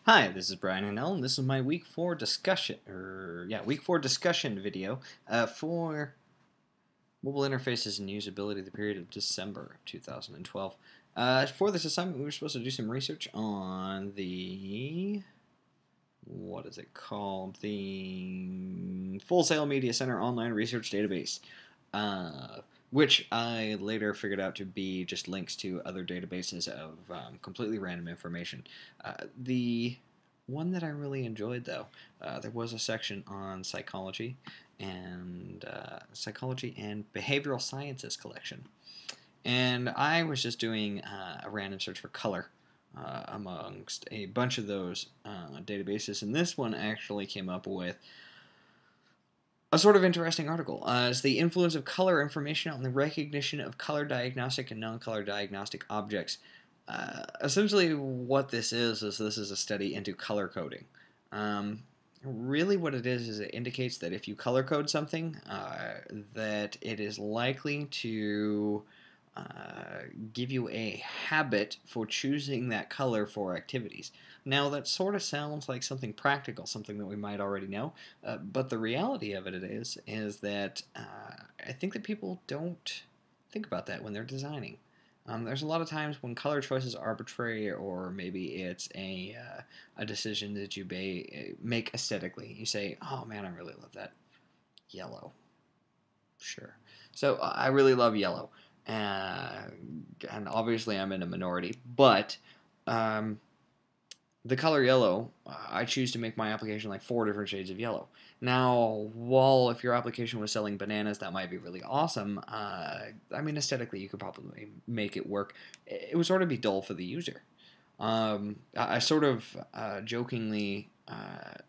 Hi, this is Brian Enell, and this is my week 4 discussion, week 4 discussion video for mobile interfaces and usability of the period of December of 2012. For this assignment, we were supposed to do some research on the, what is it called? The Full Sail Media Center Online Research Database, which I later figured out to be just links to other databases of completely random information. The one that I really enjoyed, though, there was a section on psychology and behavioral sciences collection, and I was just doing a random search for color amongst a bunch of those databases, and this one actually came up with a sort of interesting article. It's the influence of color information on the recognition of color diagnostic and non-color diagnostic objects. Essentially, what this is this is a study into color coding. Really, what it is it indicates that if you color code something, that it is likely to give you a habit for choosing that color for activities. Now, that sort of sounds like something practical, something that we might already know, but the reality of it is that I think that people don't think about that when they're designing. There's a lot of times when color choice is arbitrary, or maybe it's a decision that you make aesthetically. You say, "Oh man, I really love that yellow." Sure. So I really love yellow. And obviously I'm in a minority, but um, the color yellow, I choose to make my application like 4 different shades of yellow. Now, while if your application was selling bananas, that might be really awesome. I mean, aesthetically, you could probably make it work. It would sort of be dull for the user. I sort of jokingly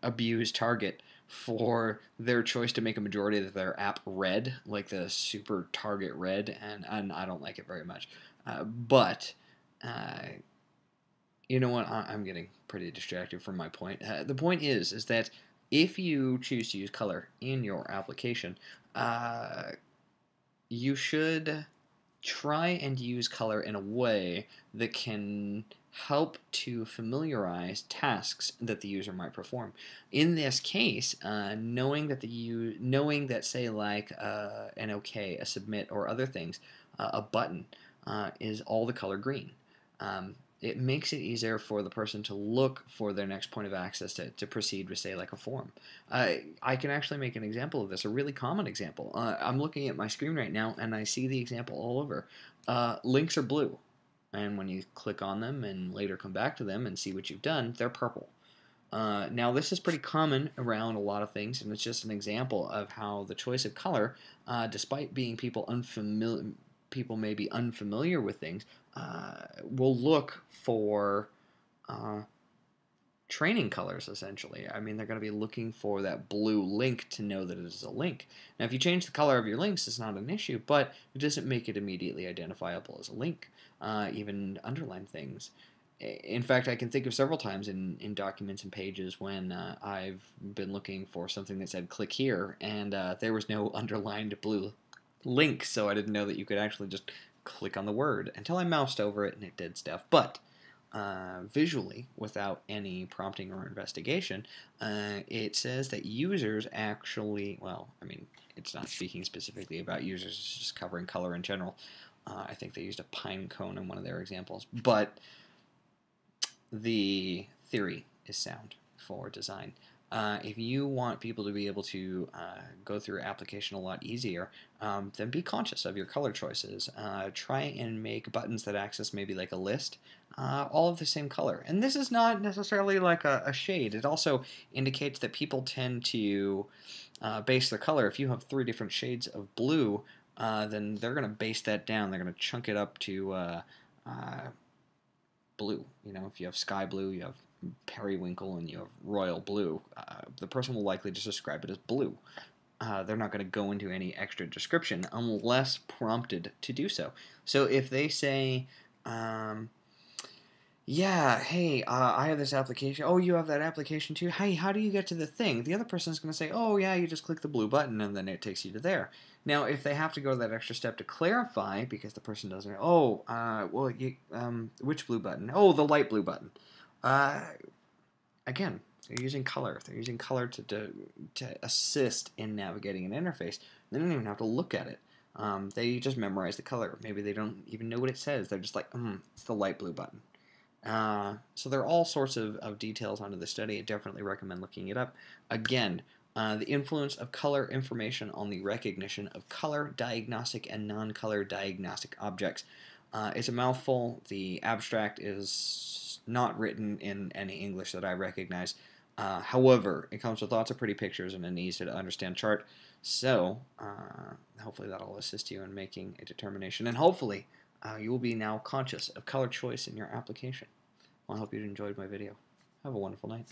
abuse Target for their choice to make a majority of their app red, like the super Target red, and I don't like it very much. But you know what? I'm getting pretty distracted from my point. The point is that if you choose to use color in your application, you should try and use color in a way that can help to familiarize tasks that the user might perform. In this case, knowing that say like an OK, a submit, or other things, a button is all the color green. It makes it easier for the person to look for their next point of access to proceed with, say, like a form. I can actually make an example of this, a really common example. I'm looking at my screen right now, and I see the example all over. Links are blue, and when you click on them and later come back to them and see what you've done, they're purple. Now, this is pretty common around a lot of things, and it's just an example of how the choice of color, despite being people may be unfamiliar with things, will look for training colors, essentially. I mean, they're going to be looking for that blue link to know that it is a link. Now, if you change the color of your links, it's not an issue, but it doesn't make it immediately identifiable as a link, even underline things. In fact, I can think of several times in documents and pages when I've been looking for something that said click here, and there was no underlined blue link, so I didn't know that you could actually just click on the word until I moused over it and it did stuff. But visually, without any prompting or investigation, it says that users actually, well, I mean, it's not speaking specifically about users, it's just covering color in general. I think they used a pine cone in one of their examples, but the theory is sound for design. If you want people to be able to go through your application a lot easier, then be conscious of your color choices. Try and make buttons that access maybe like a list, all of the same color. And this is not necessarily like a shade. It also indicates that people tend to base their color. If you have 3 different shades of blue, then they're going to base that down. They're going to chunk it up to blue. You know, if you have sky blue, you have periwinkle, and you have royal blue, the person will likely just describe it as blue. They're not going to go into any extra description unless prompted to do so. So if they say, yeah, hey, I have this application. Oh, you have that application too? Hey, how do you get to the thing? The other person is going to say, oh, yeah, you just click the blue button, and then it takes you to there. Now, if they have to go that extra step to clarify, because the person doesn't know, well, which blue button? Oh, the light blue button. again, they're using color. If they're using color to assist in navigating an interface, they don't even have to look at it. They just memorize the color. Maybe they don't even know what it says. They're just like, it's the light blue button. So there are all sorts of details onto the study. I definitely recommend looking it up. Again, the influence of color information on the recognition of color diagnostic and non-color diagnostic objects. It's a mouthful. The abstract is not written in any English that I recognize. However, it comes with lots of pretty pictures and an easy to understand chart. So hopefully that'll assist you in making a determination. And hopefully you will be now conscious of color choice in your application. Well, I hope you enjoyed my video. Have a wonderful night.